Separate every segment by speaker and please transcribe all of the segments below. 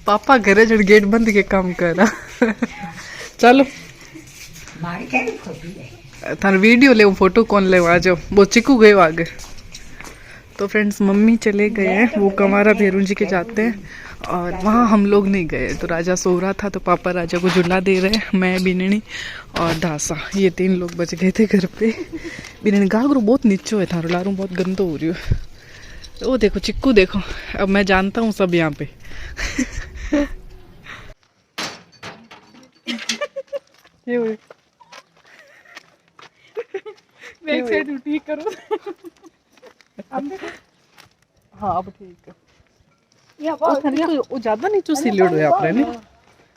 Speaker 1: पापा घरे जड़ गेट बंद के काम कर चलो थार वीडियो ले फोटो कौन ले आ जाओ वो चिकू गए आगे। तो फ्रेंड्स मम्मी चले गए हैं, वो कमारा भैरू जी के जाते हैं और वहाँ हम लोग नहीं गए। तो राजा सो रहा था तो पापा राजा को झुला दे रहे हैं, मैं बिननी और दासा ये 3 लोग बच गए थे घर पे। बिननी गागरू बहुत नीचे है थारो लारू बहुत गंदो हो रही हो। वो देखो चिक्कू देखो, अब मैं जानता हूँ सब यहाँ पे। बैक साइड ठीक करो। अब देखो हाँ अब ठीक है। वो ज्यादा नीचे सिल्योड है आपने नहीं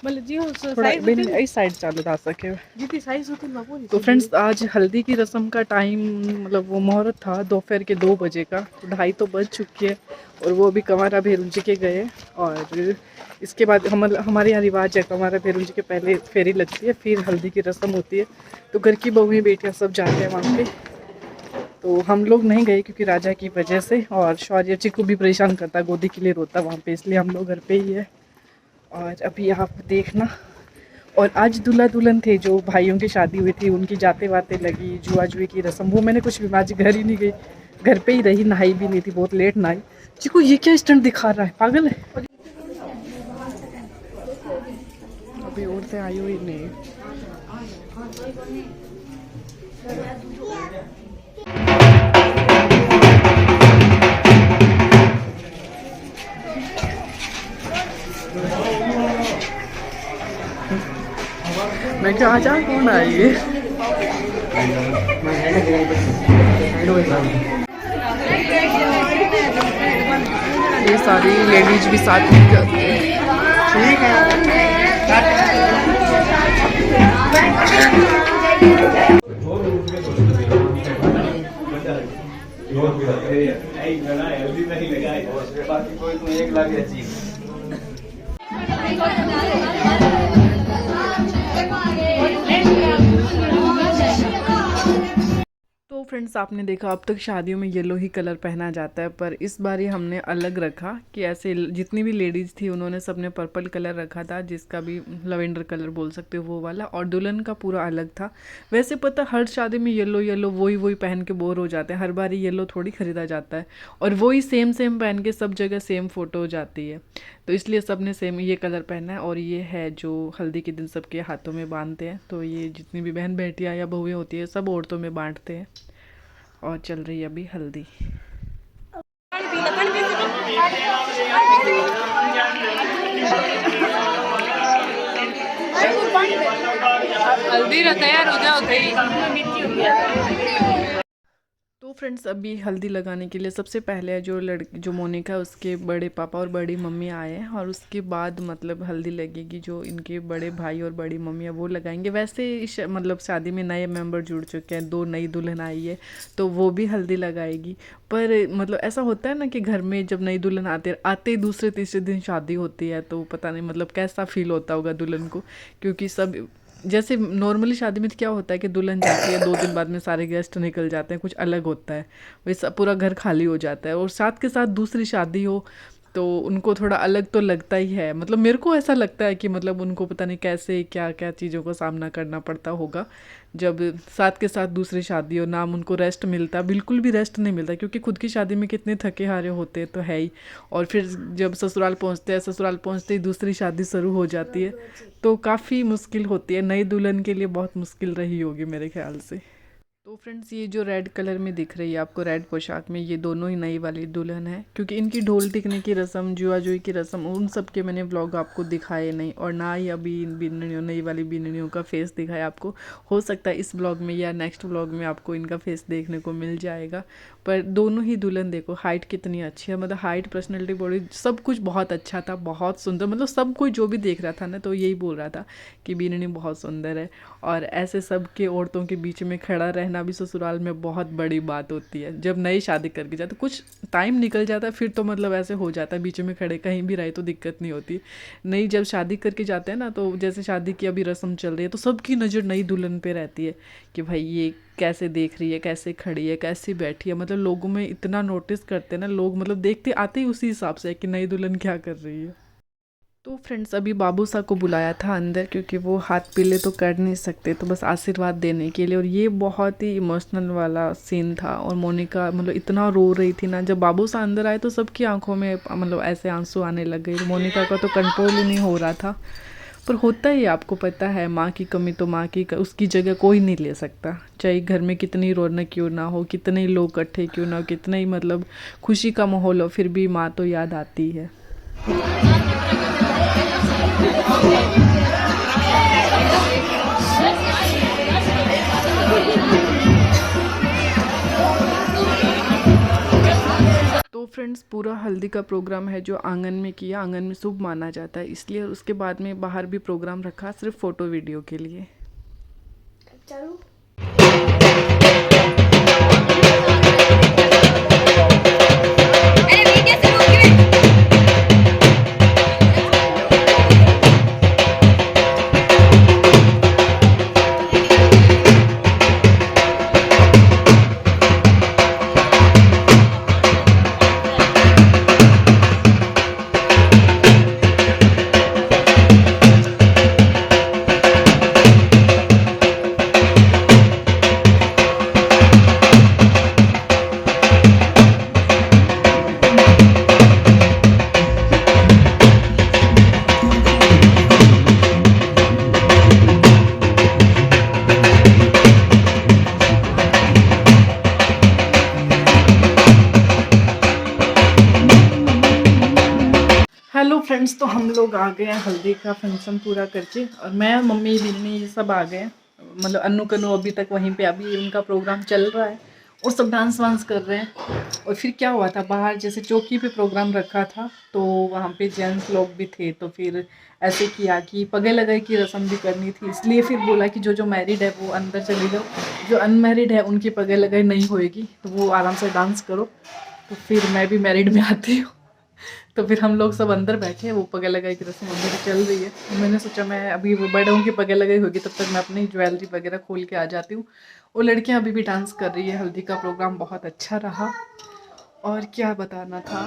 Speaker 1: मतलब जी साइड इस साइड चालू जा सके जितनी साइज होती है वो। तो फ्रेंड्स आज हल्दी की रस्म का टाइम मतलब वो मुहूर्त था दोपहर के 2 बजे का, 2:30 तो बज चुकी है और वो अभी कंवारा भैरू जी के गए। और इसके बाद हमारे यहाँ रिवाज है कंवारा भैरू जी के पहले फेरी लगती है फिर हल्दी की रस्म होती है। तो घर की बहुएं बेटियाँ सब जाते हैं वहाँ पे। तो हम लोग नहीं गए क्योंकि राजा की वजह से, और शौर्य चिक्कू भी परेशान करता गोदी के लिए रोता वहाँ पे, इसलिए हम लोग घर पे ही है। और अभी आप देखना, और आज दूल्हा दुल्हन थे जो भाइयों की शादी हुई थी उनकी जाते वाते लगी, जुआ जुए की रस्म वो मैंने कुछ भी आज घर ही नहीं गई, घर पे ही रही, नहाई भी नहीं थी, बहुत लेट नहाई। चिक्कू ये क्या स्टंट दिखा रहा है, पागल है। अभी औरतें आई हुई नहीं। मैं क्या आज कौन आई है। ये सारी लेडीज भी साथ में जाती है। तो फ्रेंड्स आपने देखा अब तक शादियों में येलो ही कलर पहना जाता है, पर इस बार ही हमने अलग रखा कि ऐसे जितनी भी लेडीज़ थी उन्होंने सबने पर्पल कलर रखा था, जिसका भी लवेंडर कलर बोल सकते हो वो वाला, और दुल्हन का पूरा अलग था। वैसे पता हर शादी में येलो येलो वही पहन के बोर हो जाते हैं, हर बार येलो थोड़ी खरीदा जाता है और वही सेम पहन के सब जगह सेम फ़ोटो हो जाती है। तो इसलिए सब ने सेम ये कलर पहना है, और ये है जो हल्दी के दिन सबके हाथों में बांधते हैं। तो ये जितनी भी बहन बेटियाँ या बहुएँ होती है सब औरतों में बांटते हैं। और चल रही है अभी हल्दी। हल्दी तैयार हो जाओ तो फ्रेंड्स अभी हल्दी लगाने के लिए सबसे पहले जो मोनिका उसके बड़े पापा और बड़ी मम्मी आए हैं, और उसके बाद मतलब हल्दी लगेगी जो इनके बड़े भाई और बड़ी मम्मी है वो लगाएंगे। वैसे मतलब शादी में नए मेंबर जुड़ चुके हैं, 2 नई दुल्हन आई है तो वो भी हल्दी लगाएगी। पर मतलब ऐसा होता है ना कि घर में जब नई दुल्हन आते दूसरे तीसरे दिन शादी होती है, तो पता नहीं मतलब कैसा फील होता होगा दुल्हन को, क्योंकि सब जैसे नॉर्मली शादी में क्या होता है कि दुल्हन जाती है 2 दिन बाद में सारे गेस्ट निकल जाते हैं, कुछ अलग होता है, वैसा पूरा घर खाली हो जाता है। और साथ के साथ दूसरी शादी हो तो उनको थोड़ा अलग तो लगता ही है, मतलब मेरे को ऐसा लगता है कि मतलब उनको पता नहीं कैसे क्या क्या चीज़ों का सामना करना पड़ता होगा जब साथ के साथ दूसरी शादी हो। नाम उनको रेस्ट मिलता, बिल्कुल भी रेस्ट नहीं मिलता, क्योंकि खुद की शादी में कितने थके हारे होते हैं तो है ही। और फिर जब ससुराल पहुंचते ही दूसरी शादी शुरू हो जाती है, तो काफ़ी मुश्किल होती है। नई दुल्हन के लिए बहुत मुश्किल रही होगी मेरे ख्याल से। तो फ्रेंड्स ये जो रेड कलर में दिख रही है आपको रेड पोशाक में, ये दोनों ही नई वाली दुल्हन है, क्योंकि इनकी ढोल टिकने की रस्म, जुआ जुई की रस्म, उन सब के मैंने व्लॉग आपको दिखाए नहीं, और ना ही अभी इन बिन्नियों नई वाली बिन्नियों का फेस दिखाया आपको। हो सकता है इस व्लॉग में या नेक्स्ट व्लॉग में आपको इनका फेस देखने को मिल जाएगा। पर दोनों ही दुल्हन देखो हाइट कितनी अच्छी है, मतलब हाइट, पर्सनैलिटी, बॉडी सब कुछ बहुत अच्छा था, बहुत सुंदर, मतलब सब कोई जो भी देख रहा था ना तो यही बोल रहा था कि बिन्नी बहुत सुंदर है। और ऐसे सब के औरतों के बीच में खड़ा रहना भी ससुराल में बहुत बड़ी बात होती है। जब नई शादी करके जाते कुछ टाइम निकल जाता है फिर तो मतलब ऐसे हो जाता है, बीच में खड़े कहीं भी रहे तो दिक्कत नहीं होती। नई जब शादी करके जाते हैं ना, तो जैसे शादी की अभी रस्म चल रही है तो सबकी नज़र नई दुल्हन पे रहती है कि भाई ये कैसे देख रही है, कैसे खड़ी है, कैसे बैठी है, मतलब लोगों में इतना नोटिस करते हैं ना लोग, मतलब देखते आते ही उसी हिसाब से कि नई दुल्हन क्या कर रही है। तो फ्रेंड्स अभी बाबू सा को बुलाया था अंदर, क्योंकि वो हाथ पीले तो कर नहीं सकते, तो बस आशीर्वाद देने के लिए। और ये बहुत ही इमोशनल वाला सीन था, और मोनिका मतलब इतना रो रही थी ना। जब बाबू सा अंदर आए तो सबकी आंखों में मतलब ऐसे आंसू आने लग गए। मोनिका का तो कंट्रोल ही नहीं हो रहा था। पर होता ही, आपको पता है, माँ की कमी तो माँ की उसकी जगह कोई नहीं ले सकता। चाहे घर में कितनी रौनक क्यों ना हो, कितने ही लोग इकट्ठे क्यों ना हो, कितना ही मतलब खुशी का माहौल हो, फिर भी माँ तो याद आती है। तो फ्रेंड्स पूरा हल्दी का प्रोग्राम है जो आंगन में किया, आंगन में शुभ माना जाता है इसलिए। उसके बाद में बाहर भी प्रोग्राम रखा सिर्फ फ़ोटो वीडियो के लिए। चलो हेलो फ्रेंड्स, तो हम लोग आ गए हैं हल्दी का फंक्शन पूरा करके, और मैं मम्मी बिन्नी ये सब आ गए। मतलब अन्नू कन्नू अभी तक वहीं पे, अभी उनका प्रोग्राम चल रहा है और सब डांस वांस कर रहे हैं। और फिर क्या हुआ था, बाहर जैसे चौकी पे प्रोग्राम रखा था तो वहाँ पे जेंट्स लोग भी थे, तो फिर ऐसे किया कि पगे लगाई की रस्म भी करनी थी, इसलिए फिर बोला कि जो जो मैरिड है वो अंदर चले जाओ, जो अनमैरिड है उनकी पगे लगाई नहीं होएगी, तो वो आराम से डांस करो। तो फिर मैं भी मैरिड में आती हूँ। तो फिर हम लोग सब अंदर बैठे, वो पगे लगाई की रस्म अभी भी चल रही है। मैंने सोचा मैं अभी वो बड़ों की पगे लगाई होगी तब तक मैं अपनी ज्वेलरी वगैरह खोल के आ जाती हूँ। वो लड़कियाँ अभी भी डांस कर रही है। हल्दी का प्रोग्राम बहुत अच्छा रहा। और क्या बताना था,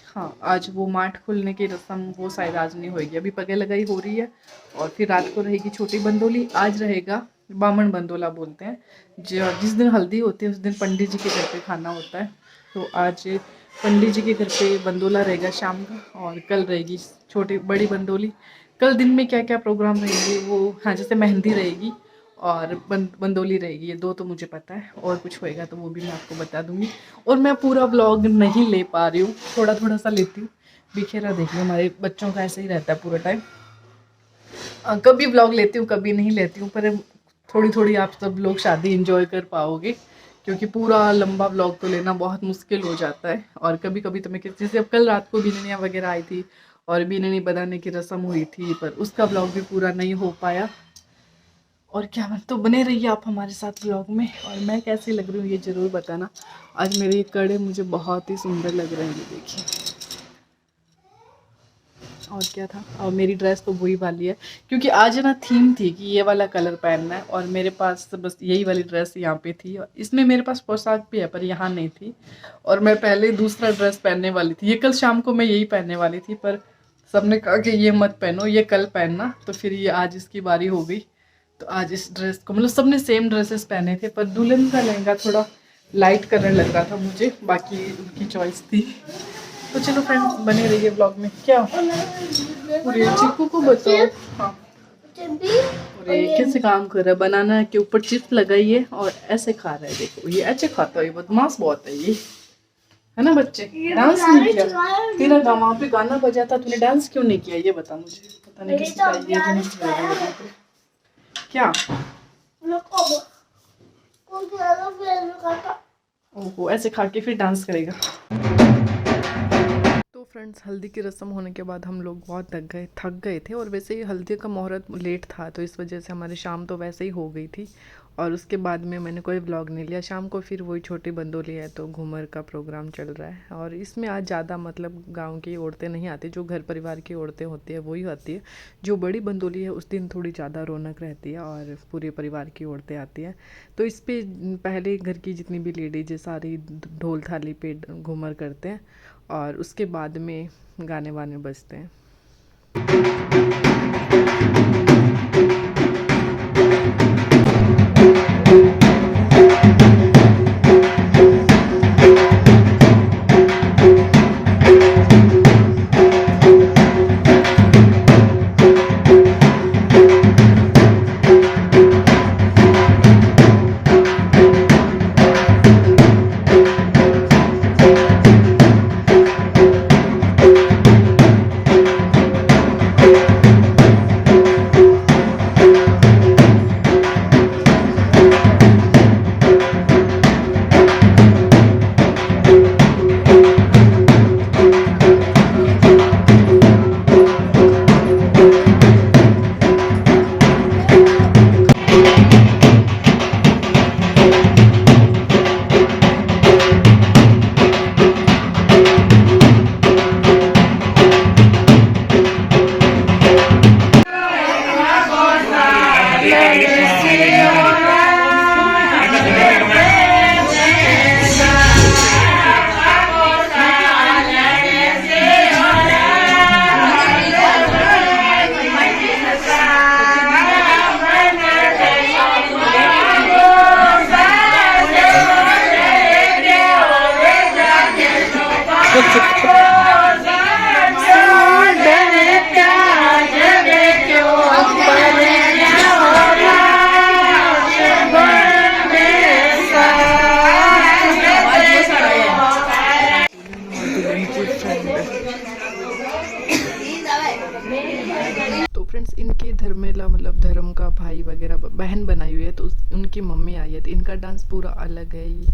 Speaker 1: हाँ आज वो माठ खुलने की रस्म वो शायद आज नहीं होगी, अभी पगे लगाई हो रही है। और फिर रात को रहेगी छोटी बंदोली, आज रहेगा बामण बंदोला बोलते हैं। जो जिस दिन हल्दी होती है उस दिन पंडित जी के घर पे खाना होता है। तो आज पंडित जी के घर पे बंदोला रहेगा शाम का, और कल रहेगी छोटी बड़ी बंदोली। कल दिन में क्या क्या प्रोग्राम रहेंगे वो, हाँ जैसे मेहंदी रहेगी और बंदोली रहेगी, ये दो तो मुझे पता है। और कुछ होएगा तो वो भी मैं आपको बता दूंगी। और मैं पूरा व्लॉग नहीं ले पा रही हूँ, थोड़ा थोड़ा सा लेती हूँ। बिखेरा देखिए, हमारे बच्चों का ऐसे ही रहता है पूरा टाइम। कभी व्लॉग लेती हूँ कभी नहीं लेती हूँ, पर थोड़ी थोड़ी आप सब लोग शादी इंजॉय कर पाओगे, क्योंकि पूरा लंबा व्लॉग तो लेना बहुत मुश्किल हो जाता है। और कभी कभी तो मैं जैसे अब कल रात को बीननियाँ वगैरह आई थी और बीननी बनाने की रस्म हुई थी, पर उसका व्लॉग भी पूरा नहीं हो पाया। और क्या मैं तो बने रहिए आप हमारे साथ व्लॉग में। और मैं कैसी लग रही हूँ ये ज़रूर बताना। आज मेरे ये कड़े मुझे बहुत ही सुंदर लग रहे हैं, ये देखिए। और क्या था, और मेरी ड्रेस तो वही वाली है, क्योंकि आज ना थीम थी कि ये वाला कलर पहनना है, और मेरे पास बस यही वाली ड्रेस यहाँ पे थी। और इसमें मेरे पास पोशाक भी है पर यहाँ नहीं थी, और मैं पहले दूसरा ड्रेस पहनने वाली थी। ये कल शाम को मैं यही पहनने वाली थी, पर सबने कहा कि ये मत पहनो, ये कल पहनना, तो फिर ये आज इसकी बारी हो गई। तो आज इस ड्रेस को, मतलब सबने सेम ड्रेसेस पहने थे, पर दुल्हन का लहंगा थोड़ा लाइट कलर लग रहा था मुझे, बाकी उनकी चॉइस थी। तो चलो फ्रेंड्स बने रहिए ब्लॉग में। क्या अरे चीकू को बताओ, हाँ अरे कैसे काम कर रहा है, बनाना के ऊपर चिप्स लगाई है और ऐसे खा रहा है। देखो ये ऐसे खाता है, बदमाश बहुत है ये, है ना बच्चे। डांस नहीं किया तेरा वहाँ पे गाना बजा था, तूने डांस क्यों नहीं किया ये बता मुझे। पता नहीं किसका ये क्या, ओहो ऐसे खा के फिर डांस करेगा। तो फ्रेंड्स हल्दी की रस्म होने के बाद हम लोग बहुत थक गए थे, और वैसे ही हल्दी का मुहूर्त लेट था तो इस वजह से हमारी शाम तो वैसे ही हो गई थी। और उसके बाद में मैंने कोई व्लॉग नहीं लिया। शाम को फिर वही छोटी बंदोली है तो घूमर का प्रोग्राम चल रहा है, और इसमें आज ज़्यादा मतलब गांव की औरतें नहीं आती, जो घर परिवार की औरतें होती है वही आती है। जो बड़ी बंदोली है उस दिन थोड़ी ज़्यादा रौनक रहती है और पूरे परिवार की औरतें आती हैं। तो इस पर पहले घर की जितनी भी लेडीज है सारी ढोल थाली पे घूमर करते हैं, और उसके बाद में गाने वाने बजते हैं। तो फ्रेंड्स इनके धर्मेला मतलब धर्म का भाई वगैरह बहन बनाई हुई है, तो उनकी मम्मी आई है, तो इनका डांस पूरा अलग है ये।